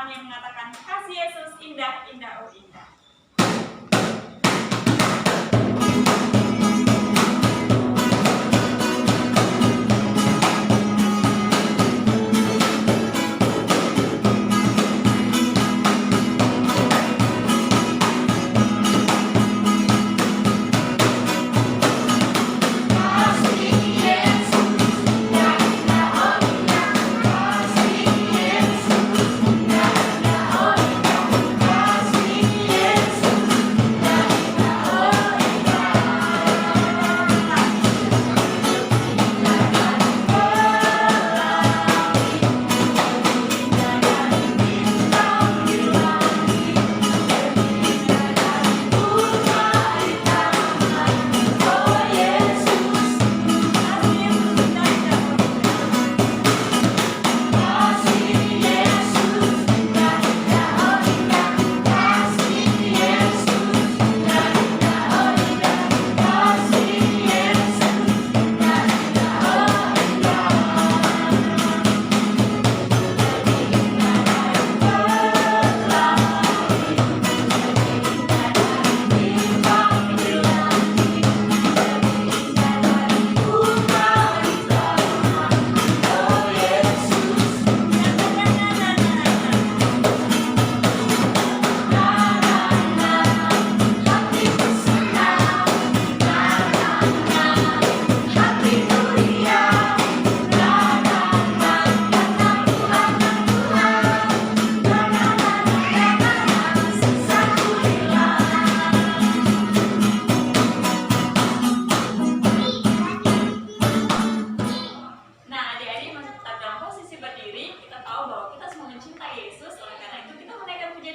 depan yang mengatakan kasih Yesus indah, indah, oh indah.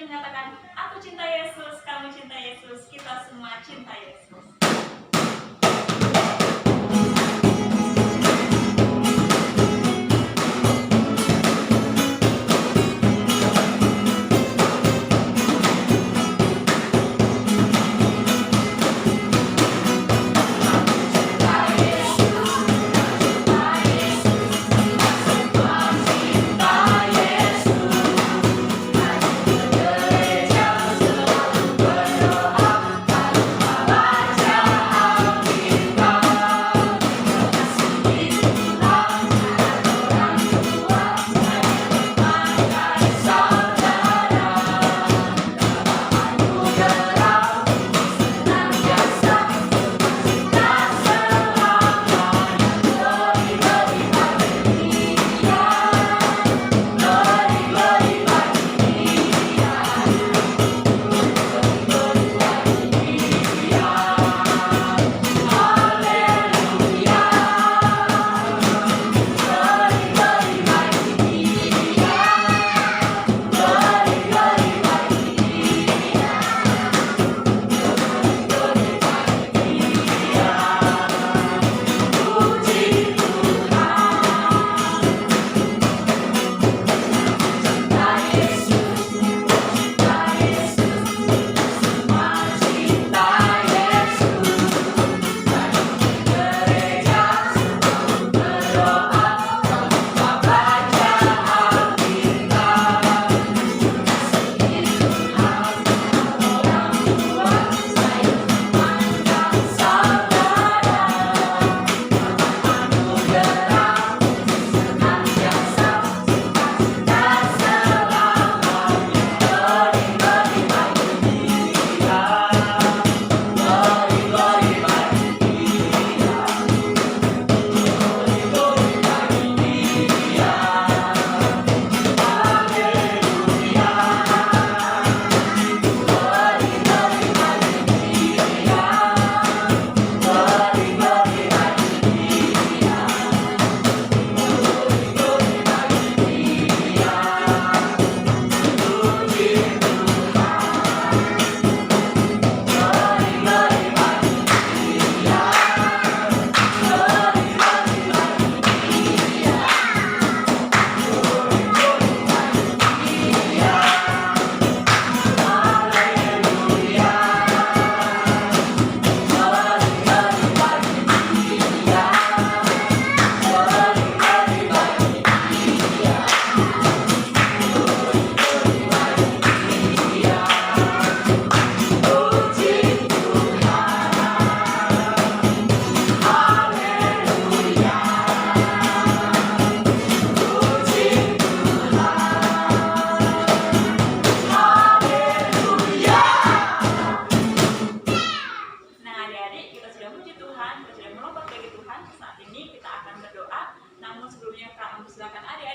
Mengatakan, aku cinta Yesus, kamu cinta Yesus, kita semua cinta Yesus. Bye.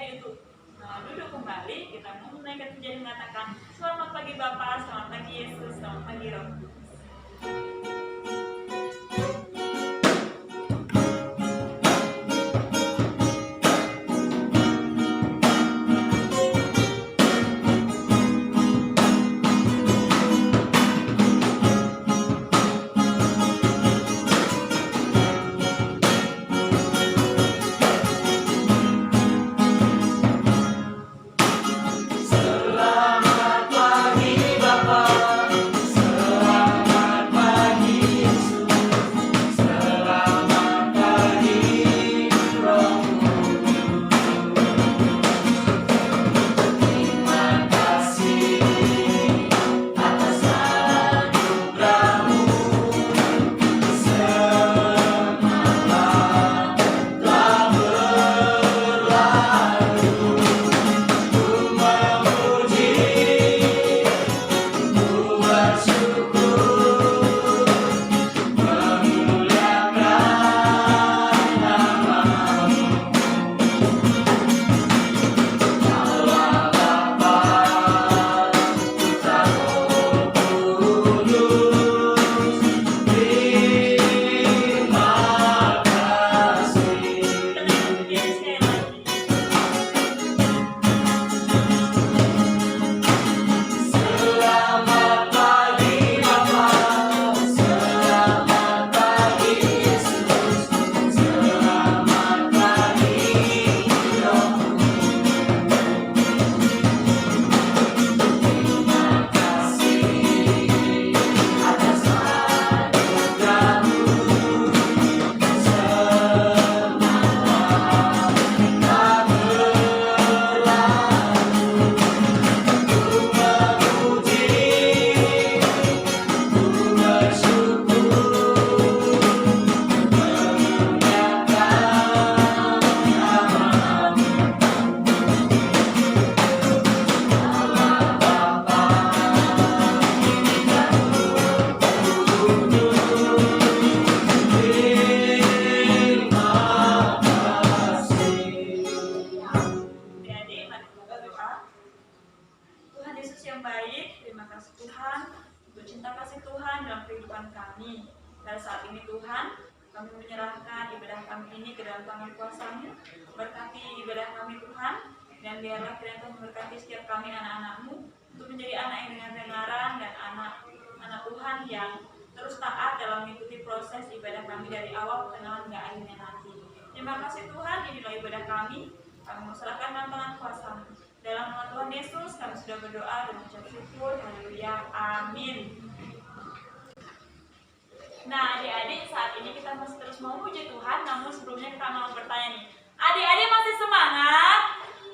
adik untuk duduk kembali. Kita mau menaikkan pujian mengatakan selamat pagi Bapa, selamat pagi Yesus, selamat pagi Roh Kudus. Dan saat ini Tuhan, kami menyerahkan ibadah kami ini ke dalam tangan kuasa-Mu. Berkati ibadah kami Tuhan, dan biarlah kiranya Tuhan memberkati setiap kami anak-anak-Mu untuk menjadi anak yang dengar-dengaran dan anak Tuhan yang terus taat dalam mengikuti proses ibadah kami dari awal pertengahan hingga akhirnya nanti. Terima kasih Tuhan, inilah ibadah kami serahkan dalam tangan kuasa-Mu. Dalam nama Tuhan Yesus kami sudah berdoa dan mengucap syukur. Haleluya, amin. Nah adik-adik, saat ini kita masih terus mau puji Tuhan. Namun sebelumnya kita mau bertanya nih, adik-adik masih semangat?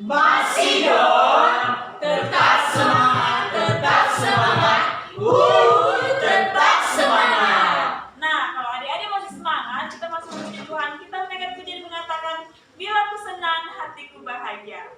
Masih dong, tetap semangat, tetap semangat, tetap semangat. Nah kalau adik-adik masih semangat, kita masih memuji Tuhan. Kita menaikkan pujian mengatakan, bila ku senang hatiku bahagia.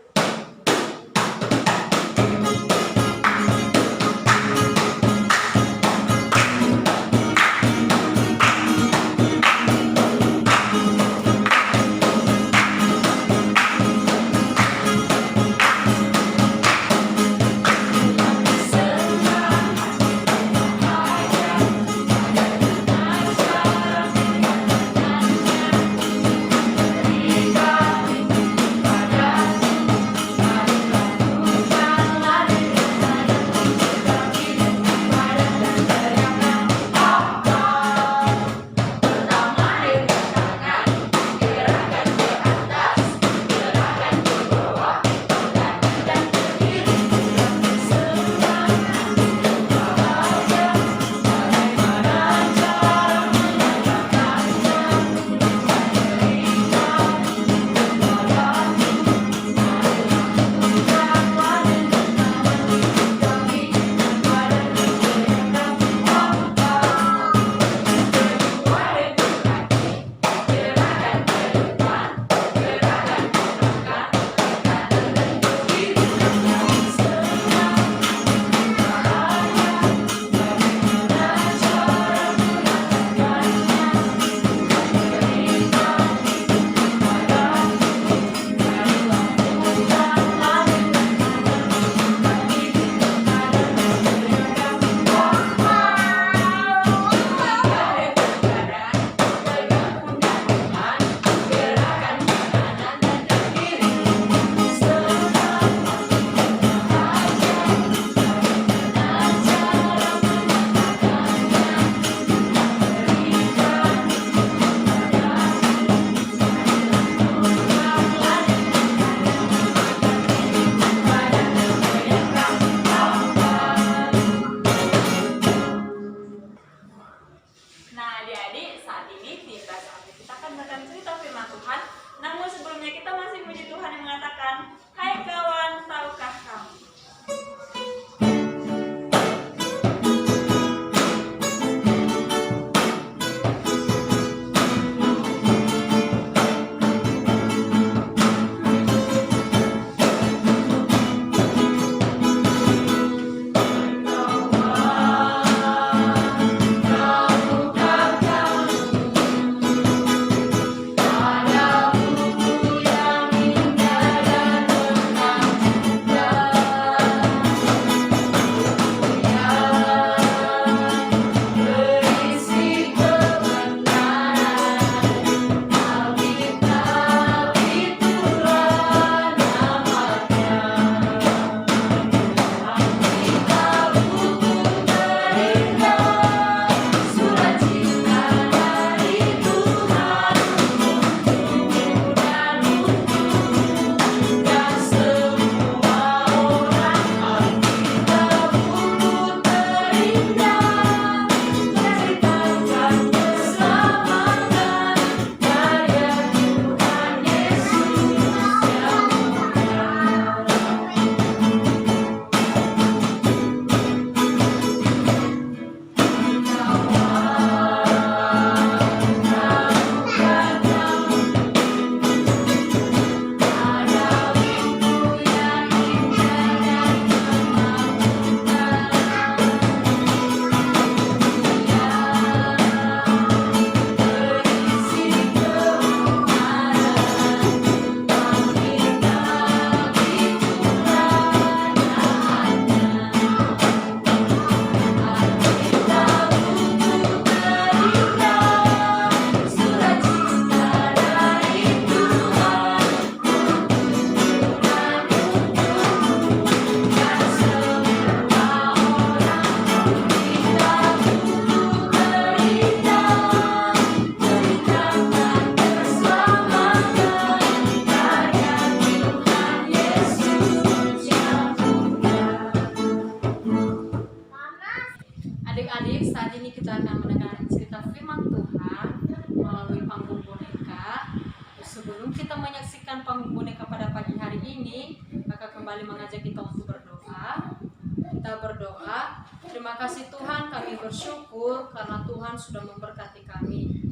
kembali mengajak kita untuk berdoa. Kita berdoa. Terima kasih Tuhan, kami bersyukur karena Tuhan sudah memberkati kami.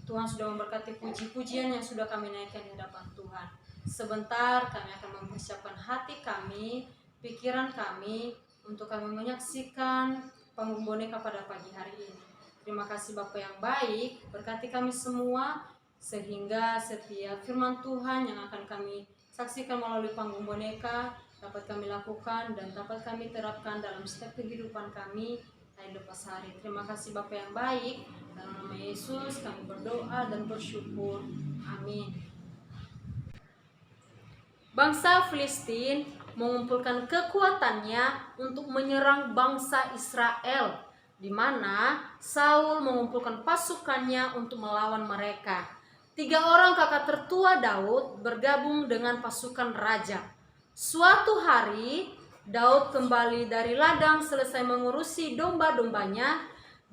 Tuhan sudah memberkati puji-pujian yang sudah kami naikkan di hadapan Tuhan. Sebentar kami akan mempersiapkan hati kami, pikiran kami untuk kami menyaksikan panggung boneka pada pagi hari ini. Terima kasih Bapa yang baik, berkati kami semua sehingga setiap firman Tuhan yang akan kami saksikan melalui panggung boneka dapat kami lakukan dan dapat kami terapkan dalam setiap kehidupan kami hari lepas hari. Terima kasih Bapa yang baik, dalam nama Yesus kami berdoa dan bersyukur. Amin. Bangsa Filistin mengumpulkan kekuatannya untuk menyerang bangsa Israel, di mana Saul mengumpulkan pasukannya untuk melawan mereka. 3 orang kakak tertua Daud bergabung dengan pasukan raja. Suatu hari, Daud kembali dari ladang selesai mengurusi domba-dombanya.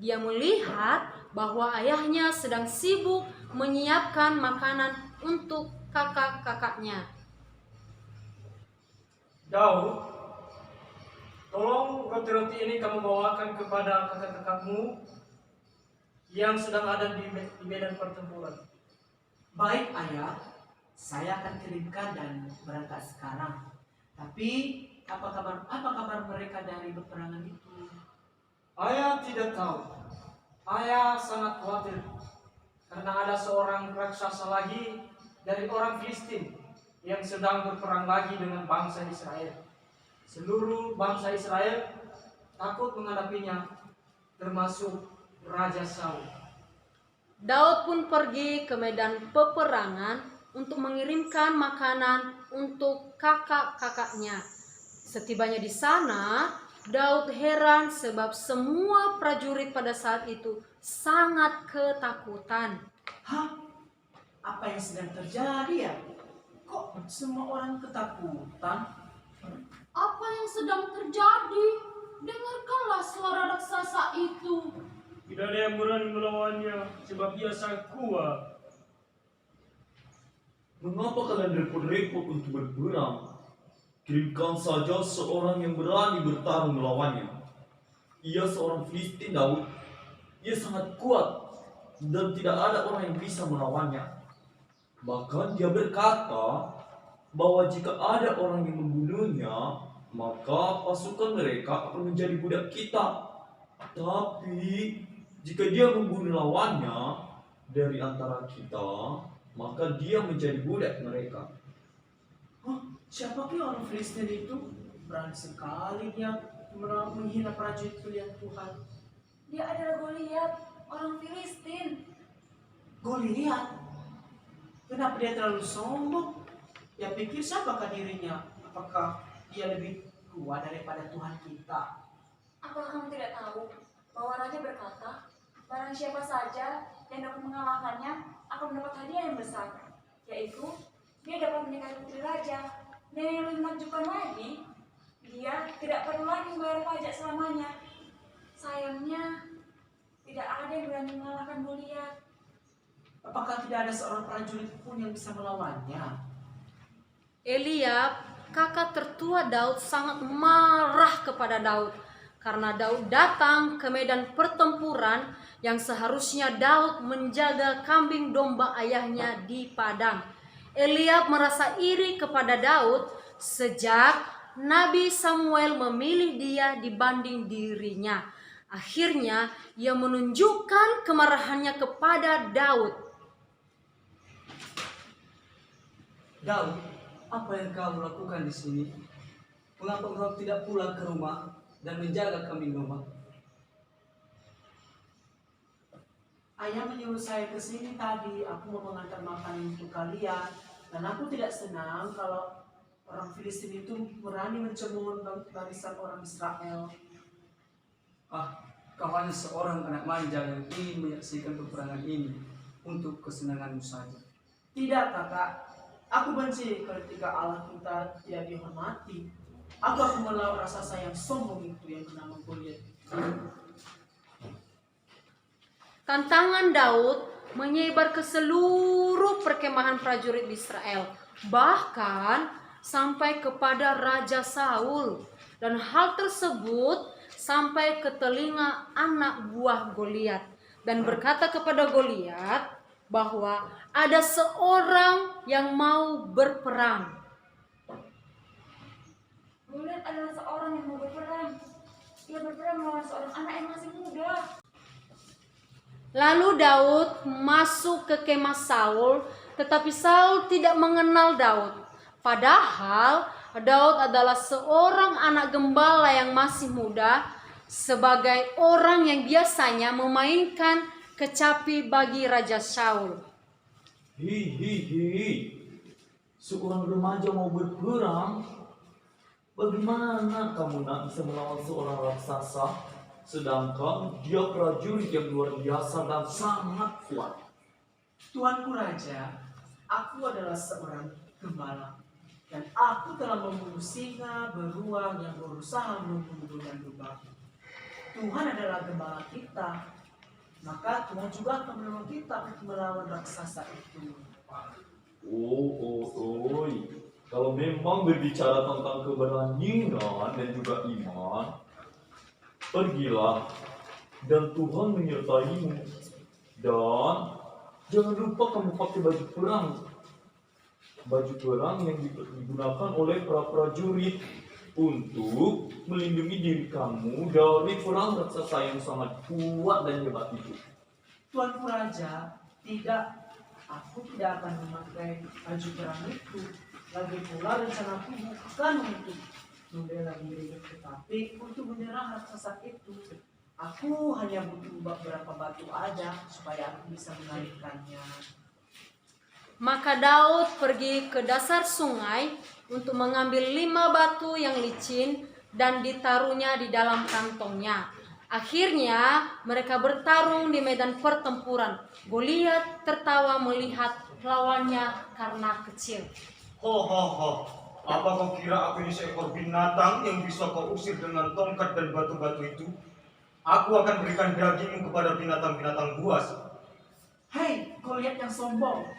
Dia melihat bahwa ayahnya sedang sibuk menyiapkan makanan untuk kakak-kakaknya. Daud, tolong roti-roti ini kamu bawakan kepada kakak-kakakmu yang sedang ada di medan pertempuran. Baik ayah, saya akan kirimkan dan berangkat sekarang. Tapi apa kabar mereka dari peperangan itu? Ayah tidak tahu. Ayah sangat khawatir karena ada seorang raksasa lagi dari orang Filistin yang sedang berperang lagi dengan bangsa Israel. Seluruh bangsa Israel takut menghadapinya, termasuk Raja Saul. Daud pun pergi ke medan peperangan untuk mengirimkan makanan untuk kakak-kakaknya. Setibanya di sana, Daud heran sebab semua prajurit pada saat itu sangat ketakutan. Hah? Apa yang sedang terjadi ya? Kok semua orang ketakutan? Apa yang sedang terjadi? Dengarkanlah suara raksasa itu. Tidak ada yang berani melawannya sebab ia sangat kuat. Mengapa kalian repot-repot untuk berperang? Kirimkan saja seorang yang berani bertarung melawannya. Ia seorang Filistin, Daud. Ia sangat kuat dan tidak ada orang yang bisa melawannya. Bahkan dia berkata bahwa jika ada orang yang membunuhnya, maka pasukan mereka akan menjadi budak kita. Tapi jika dia membunuh lawannya dari antara kita, maka dia menjadi budak mereka. Hah? Siapakah orang Filistin itu? Berani sekali dia menghina prajurit pilihan Tuhan. Dia adalah Goliat, orang Filistin. Goliat? Kenapa dia terlalu sombong? Dia pikir siapakah dirinya? Apakah dia lebih kuat daripada Tuhan kita? Apakah kamu tidak tahu bahwa raja berkata, barang siapa saja yang dapat mengalahkannya akan mendapat hadiah yang besar, yaitu dia dapat menikahi putri raja. Dan yang lebih menakjubkan lagi, dia tidak perlu lagi membayar pajak selamanya. Sayangnya, tidak ada yang berani mengalahkan Goliat. Apakah tidak ada seorang prajurit pun yang bisa melawannya? Eliab, kakak tertua Daud, sangat marah kepada Daud karena Daud datang ke medan pertempuran yang seharusnya Daud menjaga kambing domba ayahnya di padang. Eliab merasa iri kepada Daud sejak Nabi Samuel memilih dia dibanding dirinya. Akhirnya ia menunjukkan kemarahannya kepada Daud. Daud, apa yang kamu lakukan di sini? Mengapa kau tidak pulang ke rumah dan menjaga kambing domba? Ayah menyuruh saya ke sini tadi. Aku mau mengantar makanan untuk kalian. Dan aku tidak senang kalau orang Filistin itu berani mencemooh barisan orang Israel. Kau hanya seorang anak manja yang ingin menyaksikan peperangan ini untuk kesenanganmu saja. Tidak, kakak. Aku benci ketika Allah kita tidak dihormati. Aku akan melawan raksasa yang sombong itu yang bernama Goliat. Tantangan Daud menyebar ke seluruh perkemahan prajurit di Israel. Bahkan sampai kepada Raja Saul, dan hal tersebut sampai ke telinga anak buah Goliat, dan berkata kepada Goliat bahwa ada seorang yang mau berperang. Goliat adalah seorang yang mau berperang. Ia berperang melawan seorang anak yang masih muda. Lalu Daud masuk ke kemah Saul, tetapi Saul tidak mengenal Daud. Padahal Daud adalah seorang anak gembala yang masih muda, sebagai orang yang biasanya memainkan kecapi bagi Raja Saul. Hihihi, seorang remaja mau berperang? Bagaimana kamu nak bisa melawan seorang raksasa, sedangkan dia prajurit yang luar biasa dan sangat kuat? Tuanku Raja, aku adalah seorang gembala. Dan aku telah membunuh singa, beruang yang berusaha membunuh dan domba. Tuhan adalah gembala kita. Maka Tuhan juga akan menolong kita untuk melawan raksasa itu. Kalau memang berbicara tentang keberanian dan juga iman, pergilah dan Tuhan menyertaimu. Dan jangan lupa kamu pakai baju perang. Baju perang yang digunakan oleh para prajurit untuk melindungi diri kamu dari perang raksasa yang sangat kuat dan hebat itu. Tuanku Raja, aku tidak akan memakai baju perang itu. Lagi pula rencanaku bukan untuk membela diri, tetapi untuk menyerang raksasa itu. Aku hanya butuh beberapa batu aja supaya aku bisa mengalihkannya. Maka Daud pergi ke dasar sungai untuk mengambil 5 batu yang licin dan ditaruhnya di dalam kantongnya. Akhirnya mereka bertarung di medan pertempuran. Goliat tertawa melihat lawannya karena kecil. Apa kau kira aku ini seekor binatang yang bisa kau usir dengan tongkat dan batu-batu itu? Aku akan berikan dagingmu kepada binatang-binatang buas. Hei, Goliat yang sombong.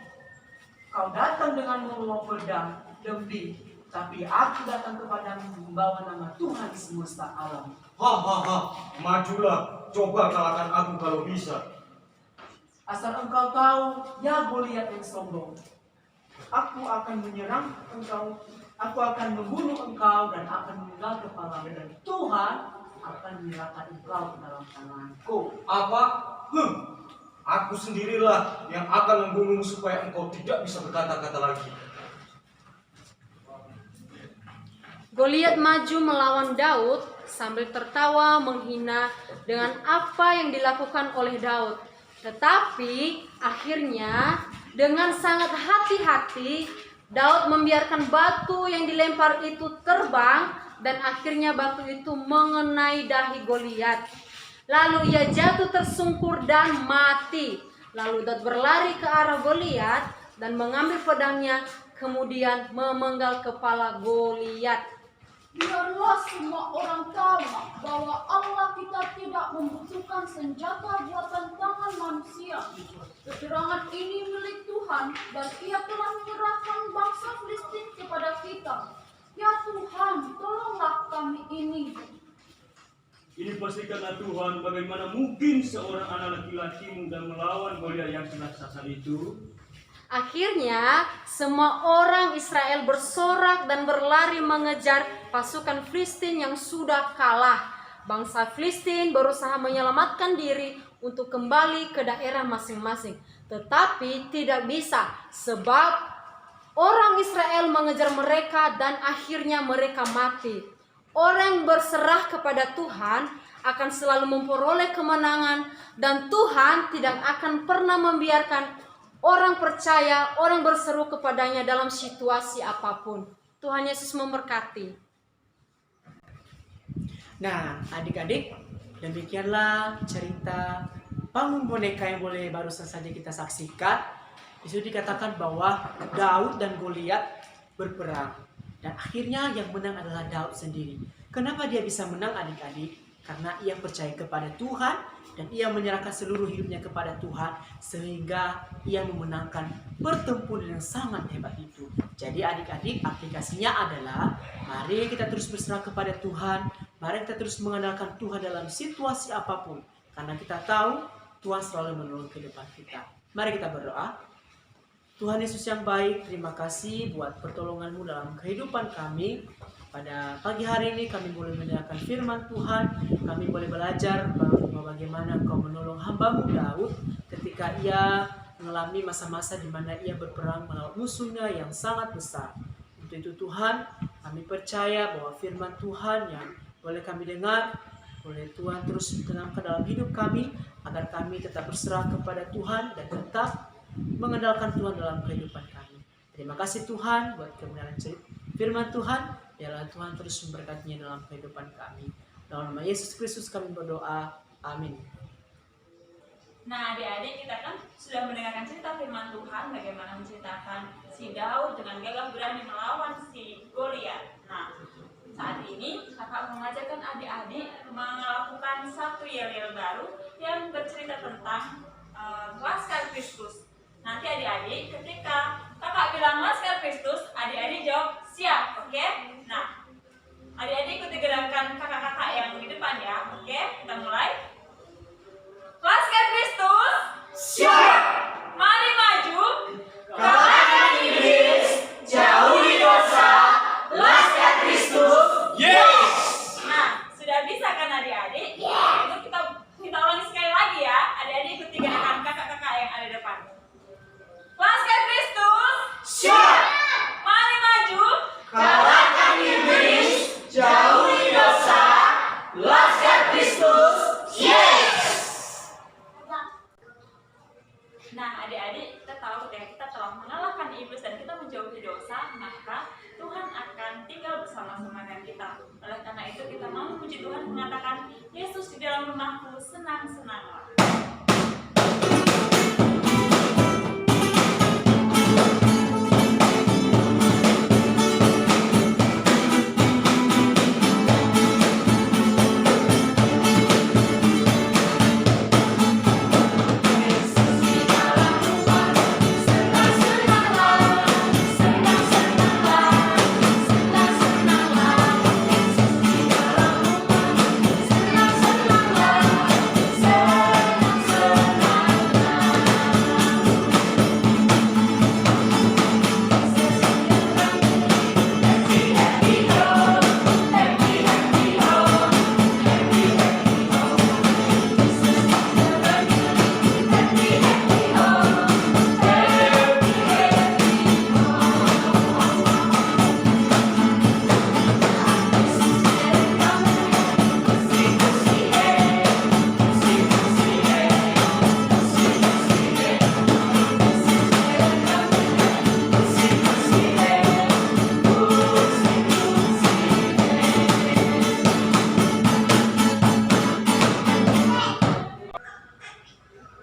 Kau datang dengan membawa pedang, lebih, tapi aku datang kepadamu membawa nama Tuhan semesta alam. Majulah, coba kalahkan aku kalau bisa. Asal engkau tahu, ya Goliat yang sombong, aku akan menyerang engkau, aku akan membunuh engkau dan akan memenggal kepalamu, dan Tuhan akan menyerahkan engkau ke dalam tanganku. Apa? Aku sendirilah yang akan membunuhmu supaya engkau tidak bisa berkata-kata lagi. Goliat maju melawan Daud sambil tertawa menghina dengan apa yang dilakukan oleh Daud. Tetapi akhirnya dengan sangat hati-hati Daud membiarkan batu yang dilempar itu terbang, dan akhirnya batu itu mengenai dahi Goliat. Lalu ia jatuh tersungkur dan mati. Lalu Daud berlari ke arah Goliat dan mengambil pedangnya, kemudian memenggal kepala Goliat. Biarlah semua orang tahu bahwa Allah kita tidak membutuhkan senjata buatan tangan manusia. Keterangan ini milik Tuhan, dan Ia telah menyerahkan bangsa Filistin kepada kita. Ya Tuhan, tolonglah kami ini. Ini pasti karena Tuhan. Bagaimana mungkin seorang anak laki-laki muda melawan Goliat yang raksasa itu? Akhirnya semua orang Israel bersorak dan berlari mengejar pasukan Filistin yang sudah kalah. Bangsa Filistin berusaha menyelamatkan diri untuk kembali ke daerah masing-masing, tetapi tidak bisa sebab orang Israel mengejar mereka dan akhirnya mereka mati. Orang berserah kepada Tuhan akan selalu memperoleh kemenangan, dan Tuhan tidak akan pernah membiarkan orang percaya, orang berseru kepadanya dalam situasi apapun. Tuhan Yesus memberkati. Nah, adik-adik, demikianlah cerita bangun boneka yang boleh barusan saja kita saksikan. Itu dikatakan bahwa Daud dan Goliat berperang, dan akhirnya yang menang adalah Daud sendiri. Kenapa dia bisa menang, adik-adik? Karena ia percaya kepada Tuhan dan ia menyerahkan seluruh hidupnya kepada Tuhan, sehingga ia memenangkan pertempuran yang sangat hebat itu. Jadi adik-adik, aplikasinya adalah mari kita terus berserah kepada Tuhan, mari kita terus mengandalkan Tuhan dalam situasi apapun. Karena kita tahu Tuhan selalu menolong kehidupan kita. Mari kita berdoa. Tuhan Yesus yang baik, terima kasih buat pertolongan-Mu dalam kehidupan kami. Pada pagi hari ini kami boleh mendengarkan firman Tuhan, kami boleh belajar bagaimana Engkau menolong hamba-Mu Daud ketika ia mengalami masa-masa di mana ia berperang melawan musuhnya yang sangat besar. Untuk itu Tuhan, kami percaya bahwa firman Tuhan yang boleh kami dengar, boleh Tuhan terus ditanamkan dalam hidup kami, agar kami tetap berserah kepada Tuhan dan tetap mengandalkan Tuhan dalam kehidupan kami. Terima kasih Tuhan buat kebenaran firman Tuhan. Biarlah Tuhan terus memberkatinya dalam kehidupan kami. Dalam nama Yesus Kristus kami berdoa. Amin. Nah, adik-adik, kita kan sudah mendengarkan cerita firman Tuhan bagaimana menceritakan si Daud dengan gagah berani melawan si Goliat. Nah, saat ini kakak mengajarkan adik-adik melakukan satu yel-yel baru yang bercerita tentang Laskar Kristus. Nanti adik-adik, ketika kakak bilang Laskar Kristus, adik-adik jawab siap, oke? Nah, adik-adik ikuti gerakan kakak-kakak yang di depan ya, oke? Kita mulai. Laskar Kristus, Siap! mari maju. Kalahkan iblis, jauhi dosa, Laskar Kristus. Yes! Nah, sudah bisa kan adik-adik? Itu kita ulangi sekali lagi ya. Adik-adik ikuti gerakan kakak-kakak yang ada di depan. Laskar Kristus, Siap! mari maju. Kalahkan iblis, jauhi dosa, Laskar Kristus. Yes! Nah, adik-adik, kita tahu ketika kita telah mengalahkan iblis dan kita menjauhi dosa, maka Tuhan akan tinggal bersama-sama dengan kita. Oleh karena itu, kita mau memuji Tuhan mengatakan, Yesus di dalam rumahku, senang-senanglah.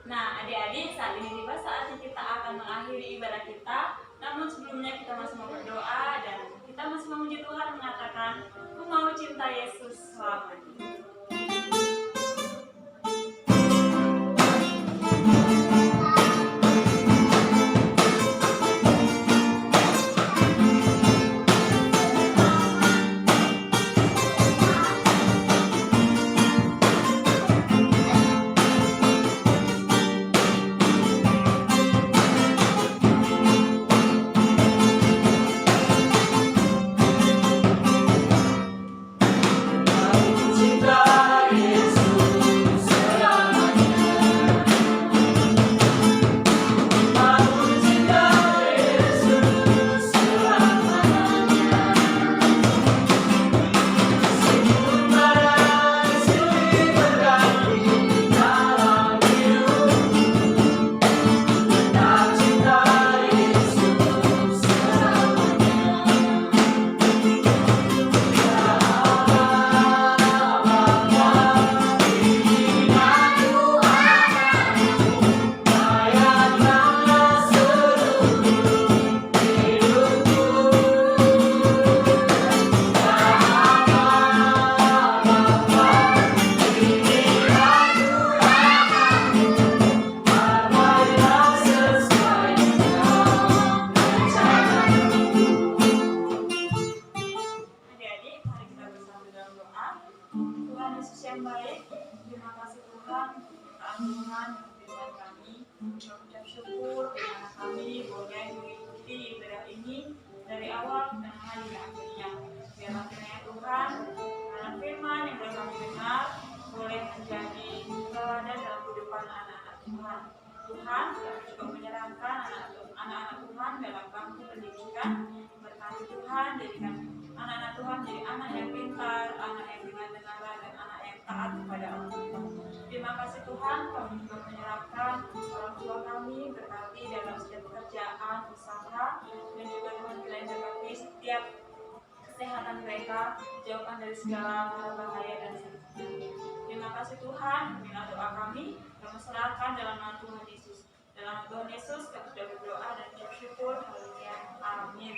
Nah, adik-adik, saat ini tiba saatnya kita akan mengakhiri ibadah kita. Namun sebelumnya kita masih mau berdoa dan kita masih memuji Tuhan mengatakan, "Ku mau cinta Yesus selamanya." Cinta Yesus yang baik, terima kasih Tuhan, Tuhan memberikan kami, mengucap syukur di mana kami boleh mengikuti ibadah ini dari awal dan hingga akhirnya. Biarlah kiranya Tuhan, karena firman yang boleh kami dengar, boleh menjadi teladan dalam kehidupan anak-anak Tuhan. Tuhan, kami juga menyerahkan anak-anak Tuhan dalam bangku pendidikan. Berkati Tuhan, jadikan anak-anak Tuhan jadi anak yang pintar, anak yang dengar-dengaran, dan anak yang taat kepada Allah Tuhan. Terima kasih Tuhan, kami juga menyerahkan orang tua kami, berkati dalam setiap pekerjaan, usaha, dan juga Tuhan kiranya berkati setiap kesehatan mereka, jauhkan dari segala hal bahaya dan sakit. Terima kasih Tuhan, inilah doa kami, kami serahkan dalam nama Tuhan Yesus. Dalam nama Tuhan Yesus, kami sudah berdoa dan bersyukur. Haleluya. Amin.